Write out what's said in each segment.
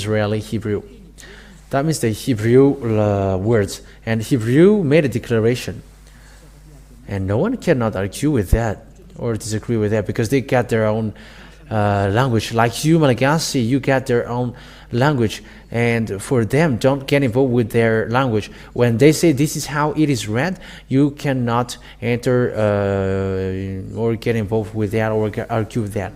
Israeli Hebrew. That means the Hebrew words. And Hebrew made a declaration. And no one cannot argue with that or disagree with that, because they got their own language. Like you, Malagasy, you got their own language. And for them, don't get involved with their language. When they say this is how it is read, you cannot enter or get involved with that or argue with that.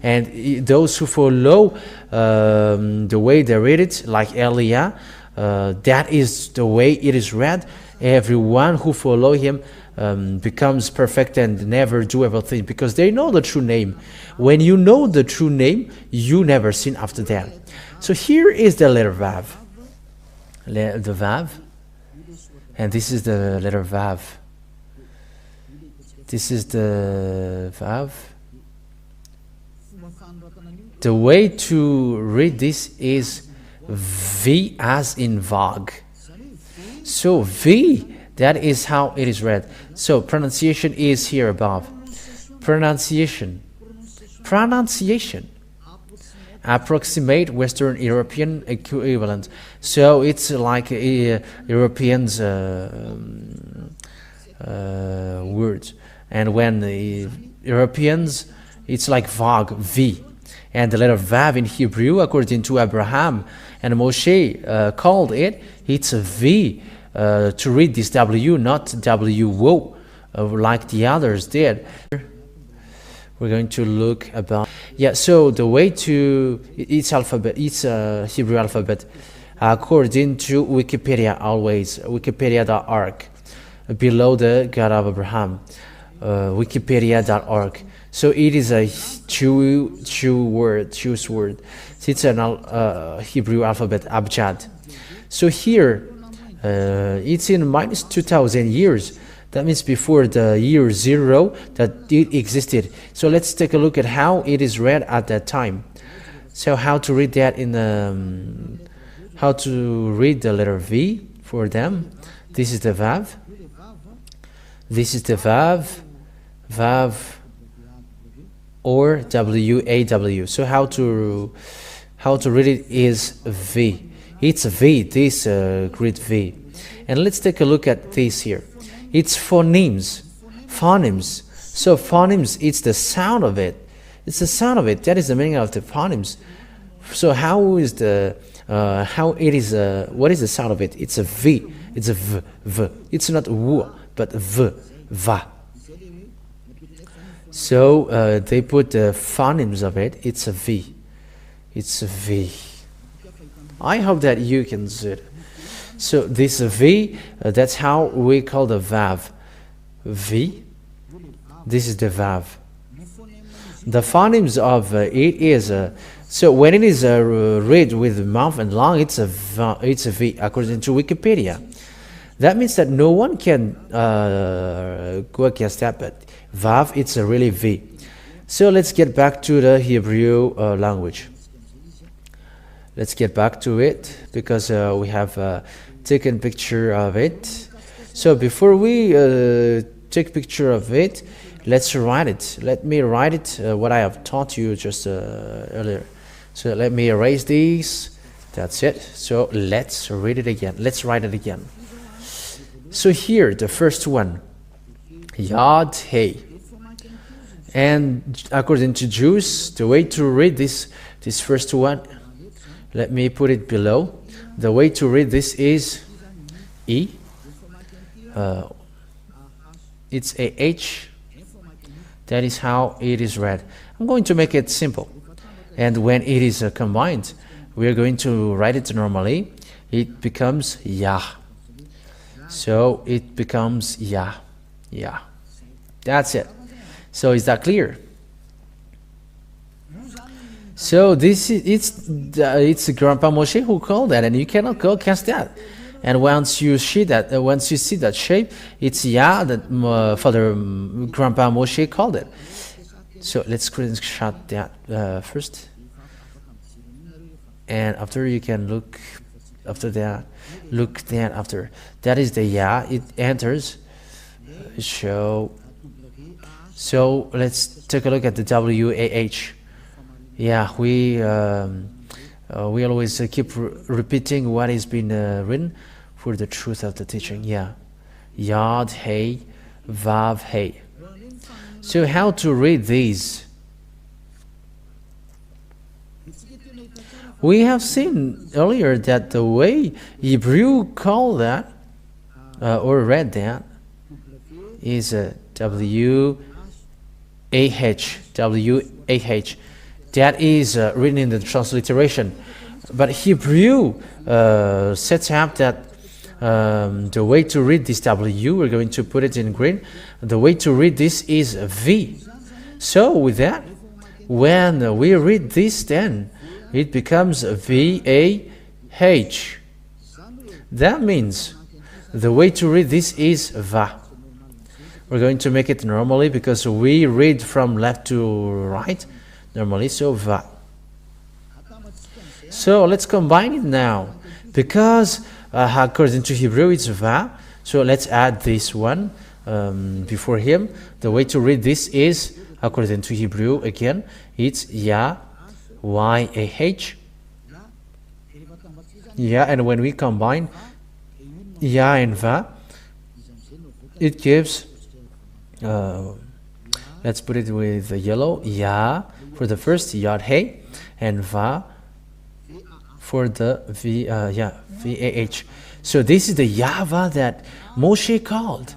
And those who follow the way they read it, like Elia, that is the way it is read. Everyone who follow him becomes perfect and never do everything, because they know the true name. When you know the true name, you never sin after that. So here is the letter Vav. The Vav. And this is the letter Vav. This is the Vav. The way to read this is V as in Vag. So V, that is how it is read. So pronunciation is here above. Pronunciation. Approximate Western European equivalent. So it's like a Europeans words. And when the Europeans, it's like Vag, V. And the letter Vav in Hebrew, according to Abraham and Moshe called it, it's a V. To read this W, not W-O, like the others did. We're going to look about, so the way to, it's alphabet, it's Hebrew alphabet, according to Wikipedia always, wikipedia.org, below the God of Abraham, wikipedia.org. So it is a Jewish word. It's an Hebrew alphabet, Abjad. So here, it's in minus 2,000 years. That means before the year 0 that it existed. So let's take a look at how it is read at that time. So how to read that in the, how to read the letter V for them. This is the Vav. This is the Vav. Vav or W-A-W. So how to read it is V. It's V, this great V. And let's take a look at this here. It's phonemes. So phonemes, it's the sound of it. It's the sound of it. That is the meaning of the phonemes. So how is the, how it is, what is the sound of it? It's a V. It's a V, V. It's not W, but V, Va. So they put the phonemes of it. It's a V. It's a V. I hope that you can see it. So this V, that's how we call the Vav. V. This is the Vav. The phonemes of it is, so when it is read with mouth and lung, it's a V according to Wikipedia. That means that no one can go against that, but Vav, it's a really V. So let's get back to the Hebrew language. Let's get back to it, because we have taken picture of it. So before we take picture of it, let's write it. Let me write it, what I have taught you just earlier. So let me erase these. That's it. So let's read it again. Let's write it again. So here, the first one, Yad Hey. And according to Jews, the way to read this first one, let me put it below. The way to read this is E. It's a H. That is how it is read. I'm going to make it simple. And when it is combined, we are going to write it normally. It becomes Yah. So it becomes Yah. Yah. That's it. So is that clear? So this is it's Grandpa Moshe who called that, and you cannot go against that. And once you see that, shape, it's Yah that Father Grandpa Moshe called it. So let's screenshot that first, and after you can look after that. Look then after that is the Yah. It enters. So let's take a look at the WAH. Yeah, we We always keep repeating what has been written for the truth of the teaching. Yeah. Yod, Hey, Vav, Hey. So how to read these? We have seen earlier that the way Hebrew call that or read that is W-A-H. W-A-H. That is written in the transliteration. But Hebrew sets up that the way to read this W, we're going to put it in green. The way to read this is V. So with that, when we read this, then it becomes V-A-H. That means the way to read this is Va. We're going to make it normally because we read from left to right normally, so Va. So let's combine it now. Because according to Hebrew it's Va, so let's add this one before him. The way to read this is, according to Hebrew, again, it's Ya, Y-A-H. Yeah, and when we combine Ya and Va, it gives, let's put it with yellow, Ya for the first, Yod Hey, and Va for the V-A-H. So this is the Yava that Moshe called.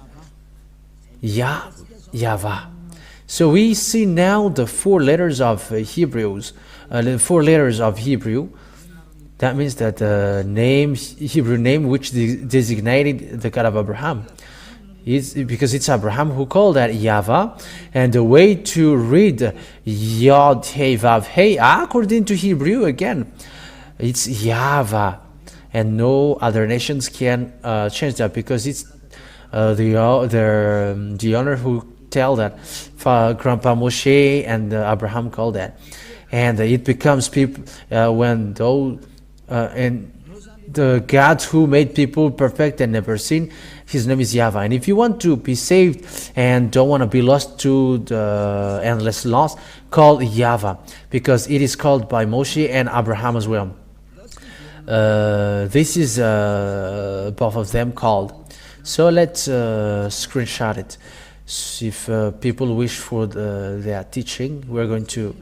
Yahvah. So we see now the 4 letters of Hebrews, the 4 letters of Hebrew. That means that the name, Hebrew name, which designated the God of Abraham, is because it's Abraham who called that Yava, and the way to read Yod Hey Vav Hey according to Hebrew again, it's Yava, and no other nations can change that because it's the owner who tell that Grandpa Moshe and Abraham called that, and it becomes people when those and the God who made people perfect and never sin, his name is Yahvah. And if you want to be saved and don't want to be lost to the endless loss, call Yava, because it is called by Moshe and Abraham as well. This is both of them called. So let's screenshot it. So if people wish for their teaching, we're going to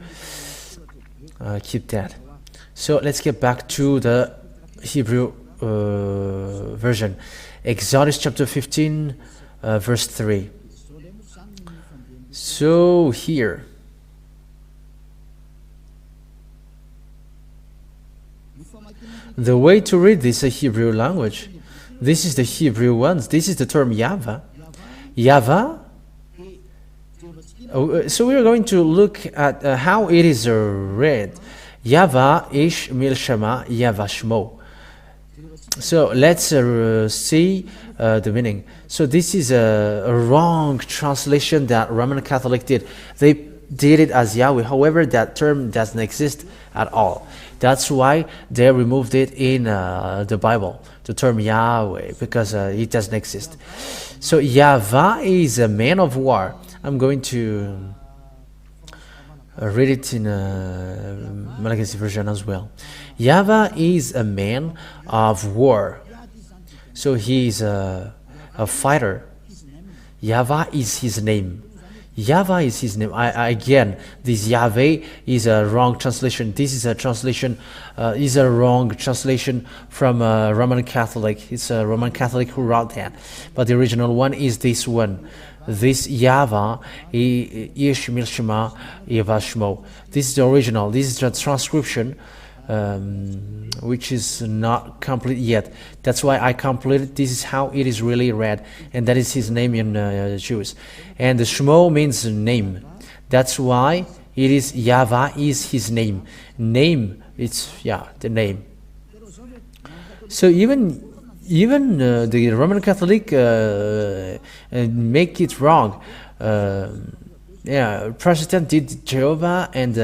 keep that. So let's get back to the Hebrew version. Exodus chapter 15, verse 3. So here, the way to read this Hebrew language, this is the Hebrew ones. This is the term Yava. Yava. So we are going to look at how it is read. Yava ish milshama Yava shmo. So let's see the meaning. So this is a wrong translation that Roman Catholic did. They did it as Yahweh. However, that term doesn't exist at all. That's why they removed it in the Bible, the term Yahweh, because it doesn't exist. So Yahvah is a man of war. I'm going to read it in Malagasy version as well. Yahvah is a man of war. So he is a fighter. Yahvah is his name. Yahvah is his name. Again, this Yahweh is a wrong translation. This is a translation, is a wrong translation from Roman Catholic. It's a Roman Catholic who wrote that. But the original one is this one. This Yava, Ish Milshima, Yavashmo. This is the original. This is the transcription, which is not complete yet. That's why I completed. This is how it is really read, and that is his name in Jewish. And the Shmo means name. That's why it is Yava is his name. Name, it's the name. So even the Roman Catholic make it wrong. Protestant did Jehovah, and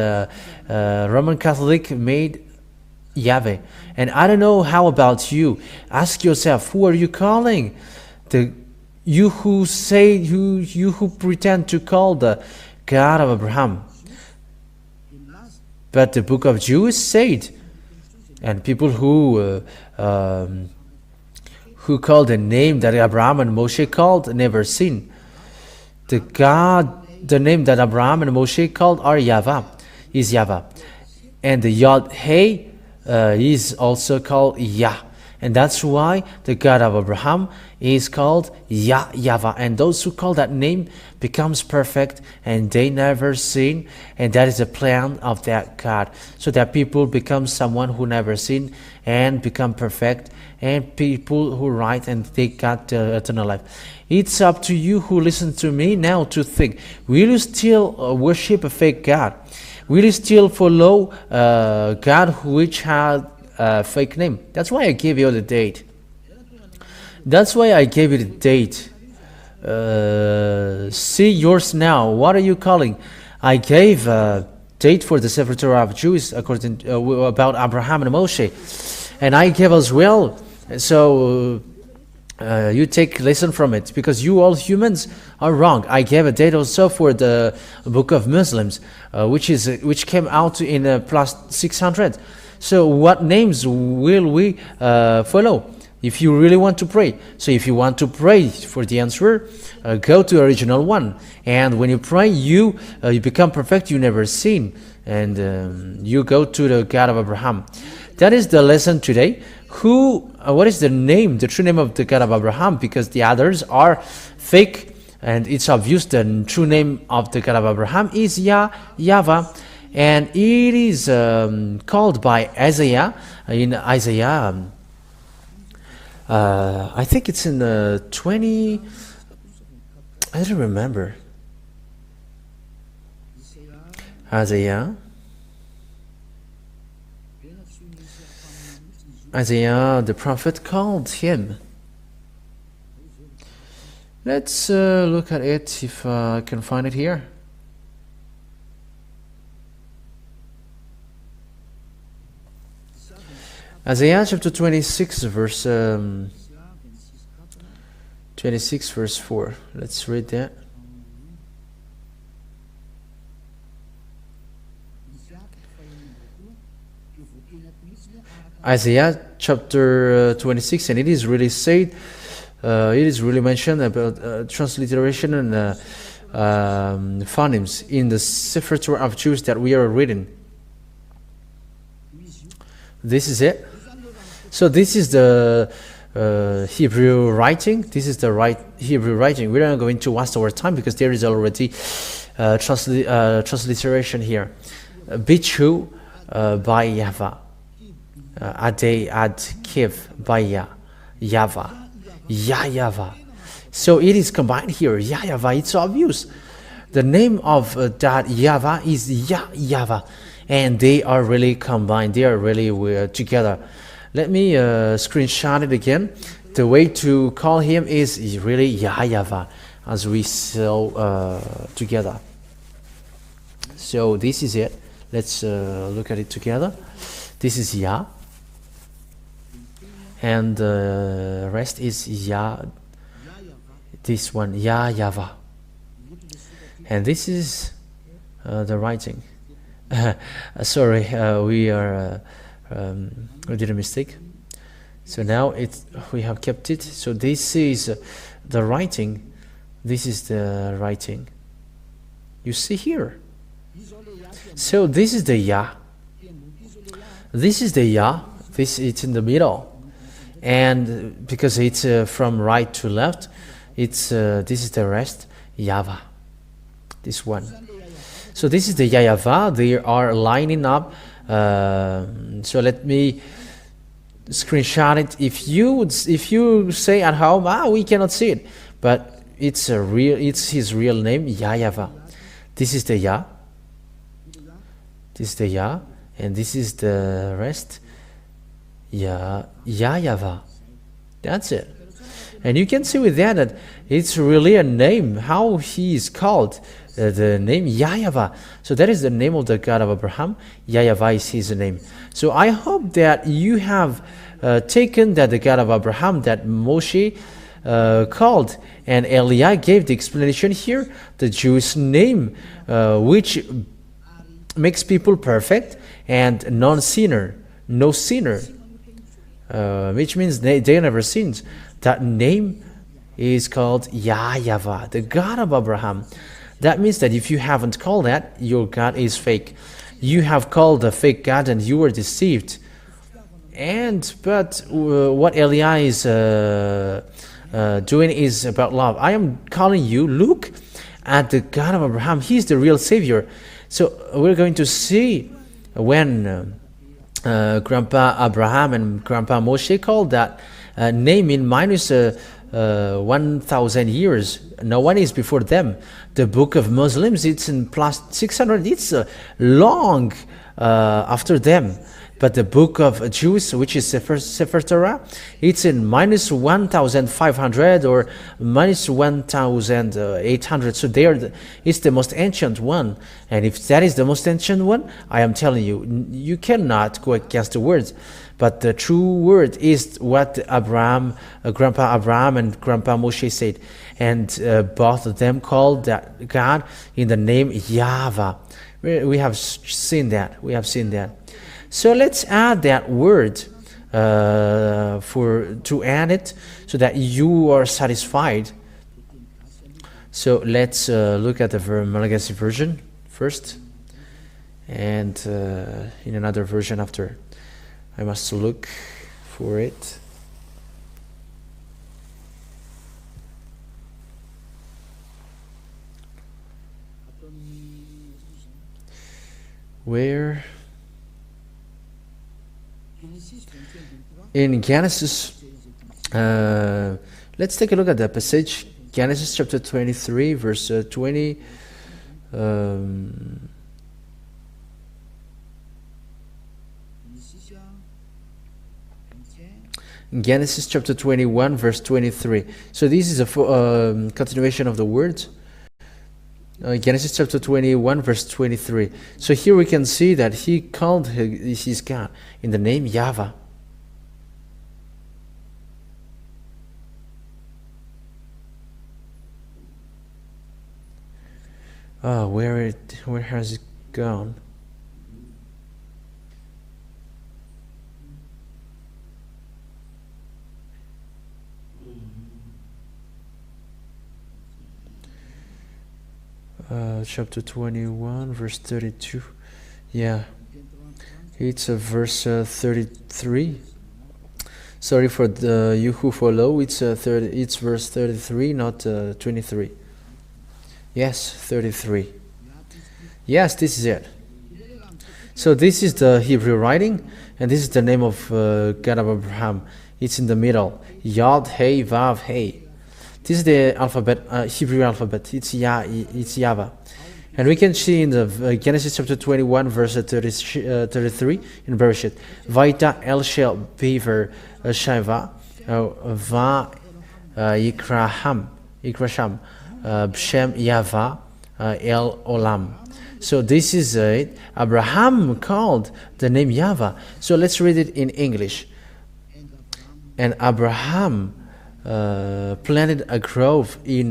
Roman Catholic made Yahweh. And I don't know how about you. Ask yourself, who are you calling? You who pretend to call the God of Abraham. But the book of Jude said And people who call the name that Abraham and Moshe called never sin. The name that Abraham and Moshe called are Yahvah, is Yahvah. And the Yod-Heh is also called Yah. And that's why the God of Abraham is called Yahvah. And those who call that name becomes perfect and they never sin. And that is the plan of that God. So that people become someone who never sin and become perfect. And people who write and they got eternal life. It's up to you who listen to me now to think. Will you still worship a fake God? Will you still follow God which had a fake name? That's why I gave you the date. That's why I gave you the date. See yours now. What are you calling? I gave a date for the Sefer Torah of Jews according about Abraham and Moshe, and I gave as well. So you take lesson from it, because you all humans are wrong. I gave a date also for the Book of Muslims, which came out in plus 600. So what names will we follow if you really want to pray? So if you want to pray for the answer, go to the original one. And when you pray, you become perfect. You never sin, and you go to the God of Abraham. That is the lesson today. What is the name, the true name of the God of Abraham? Because the others are fake, and it's obvious the true name of the God of Abraham is Yahvah, and it is called by Isaiah in Isaiah. I think it's in 20. I don't remember. Isaiah, the prophet, called him. Let's look at it if I can find it here. Isaiah chapter 26, verse 26, verse 4. Let's read that. Isaiah chapter 26, and it is really said, it is really mentioned about transliteration and phonemes in the Sefer Torah of Jews that we are reading. This is it. So this is the Hebrew writing. This is the right Hebrew writing. We're not going to waste our time because there is already transliteration here. Bichu by Yahvah. Adei ad kiv by Yava. Yahvah. So it is combined here. Yahvah. It's obvious. The name of that Yava is Yahvah. And they are really combined. They are really together. Let me screenshot it again. The way to call him is really Yahvah, as we saw together. So this is it. Let's look at it together. This is Yah. And the rest is Yah. This one, Yahvah. And this is the writing. Sorry, we did a mistake. So now we have kept it. So this is the writing. This is the writing. You see here. So this is the Yah. This is the Yah. It's in the middle, and because it's from right to left, this is the rest. Yahvah. This one. So this is the Yahvah. They are lining up. So let me screenshot it. If you say at home, we cannot see it, but it's his real name, Yahvah. This is the Yah. This is the Yah, and this is the rest. Yahvah. That's it. And you can see with that it's really a name. How he is called. The name Yahvah. So that is the name of the God of Abraham. Yahvah is his name. So I hope that you have taken that the God of Abraham that Moshe called, and Eliah gave the explanation here, the Jewish name which makes people perfect and non-sinner. no sinner, which means they never sinned. That name is called Yahvah, the God of Abraham. That means that if you haven't called that, your God is fake. You have called a fake God and you were deceived. But what Elia is doing is about love. I am calling you, look at the God of Abraham. He's the real Savior. So we're going to see when Grandpa Abraham and Grandpa Moshe called that name in minus 1,000 years. No one is before them. The book of Muslims, it's in plus 600. It's long after them. But the book of Jews, which is Sefer Torah, it's in minus 1,500 or minus 1,800. So it's the most ancient one. And if that is the most ancient one, I am telling you, you cannot go against the words. But the true word is what Grandpa Abraham and Grandpa Moshe said. And both of them called that God in the name Yahvah. We have seen that. We have seen that. So let's add that word to add it so that you are satisfied. So let's look at the Malagasy version first, and in another version after. I must look for it. Where? In Genesis, let's take a look at the passage. Genesis chapter 23, verse 20. Genesis chapter 21, verse 23. So this is a continuation of the words. Genesis chapter 21, verse 23. So here we can see that he called his God in the name Yava. Where has it gone? Chapter 21, verse 32. Yeah, it's verse 33. Sorry for you who follow. It's verse 33, not 23. Yes, 33. Yes, this is it. So this is the Hebrew writing, and this is the name of God of Abraham. It's in the middle. Yod, Hey, Vav, Hey. This is the alphabet, Hebrew alphabet. It's Yava. And we can see in the Genesis chapter 21, verse 33 in Bereshit. Vaita El Shel Beaver Shaiva Va Yikrasham B'Shem Yava El Olam. So this is it. Abraham called the name Yava. So let's read it in English. And Abraham planted a grove in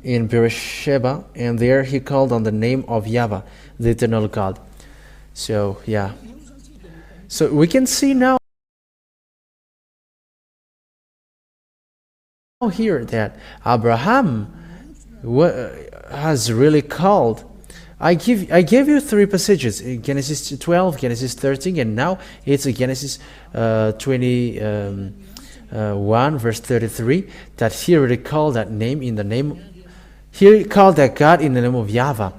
in Beersheba, and there he called on the name of Yava, the eternal God. So yeah, so we can see now here that Abraham has really called. I gave you three passages: Genesis 12, Genesis 13, and now it's Genesis 21 verse 33, that he already called that name in the name. He called that God in the name of Yahvah,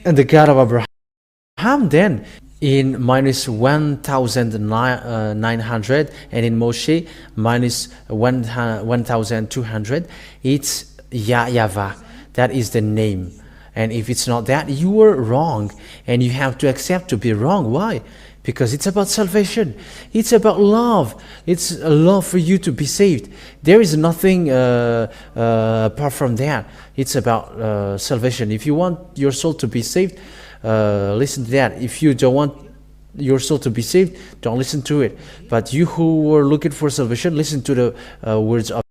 and the God of Abraham then in minus 1,900, and in Moshe minus 1,200. It's Yahvah. That is the name. And if it's not that, you were wrong, and you have to accept to be wrong. Why? Because it's about salvation. It's about love. It's a love for you to be saved. There is nothing apart from that. It's about salvation. If you want your soul to be saved, listen to that. If you don't want your soul to be saved, don't listen to it. But you who were looking for salvation, listen to the words of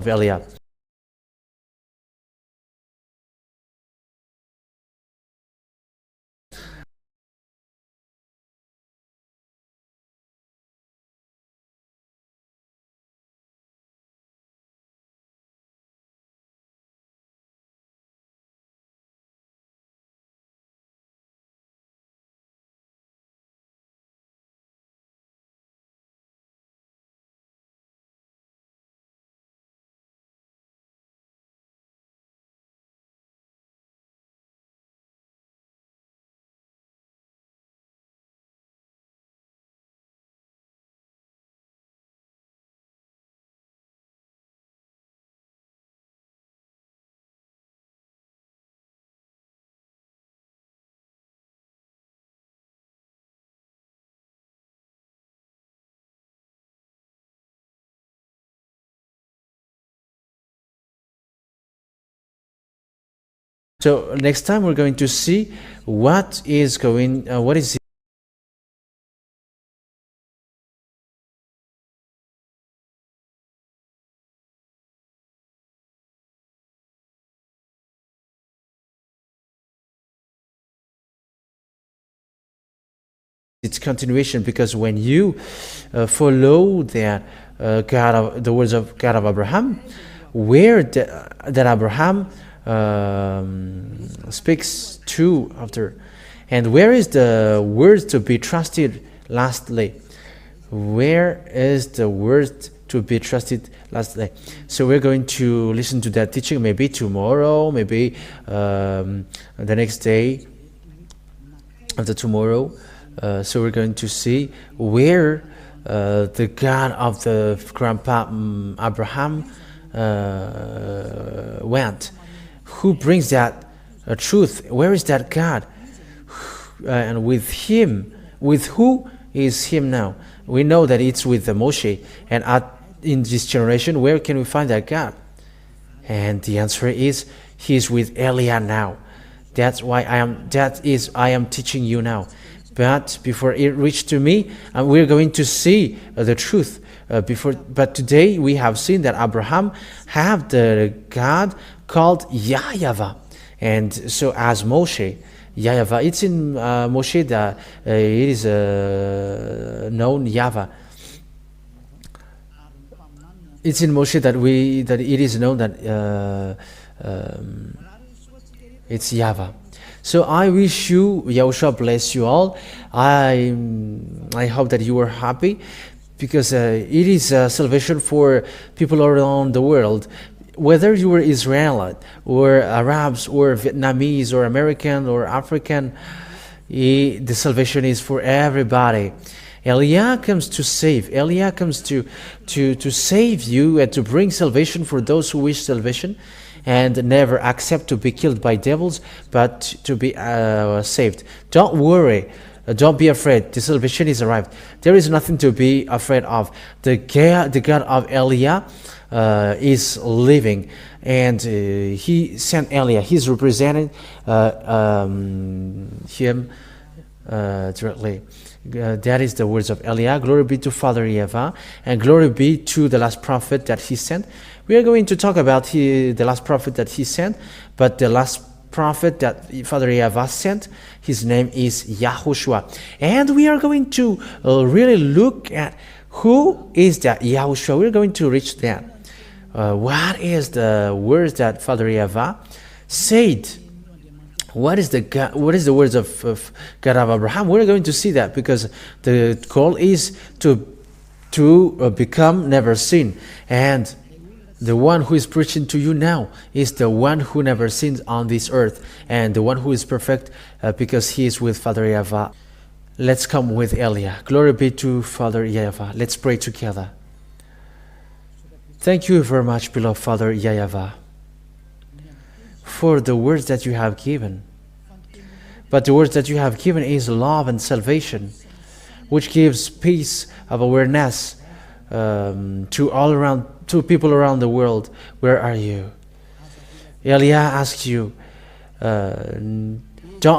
Eliab. So next time we're going to see what is its continuation, because when you follow that the words of God of Abraham, where that Abraham speaks to after, and where is the word to be trusted lastly? Where is the word to be trusted lastly? So we're going to listen to that teaching maybe tomorrow, maybe the next day after tomorrow. So we're going to see where the God of the grandpa Abraham went. Who brings that truth? Where is that God? And with him, with who is him now? We know that it's with Moshe. And in this generation, where can we find that God? And the answer is, he's with Eliah now. That's why I am teaching you now. But before it reached to me, we're going to see the truth. But today we have seen that Abraham have the God called Yahvah, and so as Moshe, Yahvah. It's in Moshe that it is known Yava. It's in Moshe that it is known that it's Yava. So I wish you, YAHOSHUAH bless you all. I hope that you are happy, because it is salvation for people around the world. Whether you are Israelite or Arabs or Vietnamese or American or African, the salvation is for everybody. Eliah comes to save. Eliah comes to save you and to bring salvation for those who wish salvation and never accept to be killed by devils, but to be saved. Don't worry. Don't be afraid. The salvation is arrived. There is nothing to be afraid of. The God of Eliah is living, and he sent Eliah. He's representing him directly. That is the words of Eliah. Glory be to Father Yava, and glory be to the last prophet that he sent. We are going to talk about the last prophet that he sent, but the last prophet that Father Yava sent, his name is YAHOSHUAH. And we are going to really look at who is that YAHOSHUAH. We're going to reach that. What is the words that Father Yava said? What is the words of God of Abraham? We're going to see that, because the goal is to become never sin. And the one who is preaching to you now is the one who never sinned on this earth, and the one who is perfect because he is with Father Yava. Let's come with Eliah. Glory be to Father Yava. Let's pray together. Thank you very much, beloved Father Yahvah, for the words that you have given. But the words that you have given is love and salvation, which gives peace of awareness to people around the world. Where are you? Eliah asks you, don't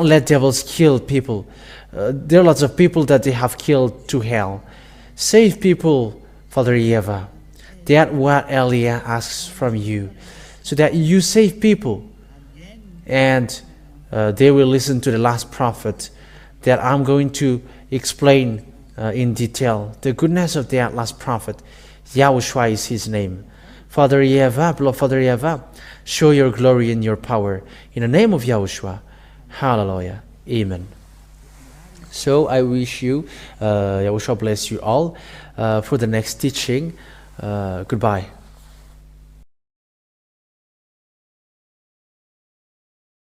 let devils kill people. There are lots of people that they have killed to hell. Save people, Father Yava. That's what Eliah asks from you, so that you save people, and they will listen to the last prophet that I'm going to explain in detail. The goodness of that last prophet, YAHOSHUAH is his name. Father Yava, beloved Father Yava, show your glory and your power. In the name of YAHOSHUAH, hallelujah, amen. So I wish you, YAHOSHUAH bless you all for the next teaching. Goodbye.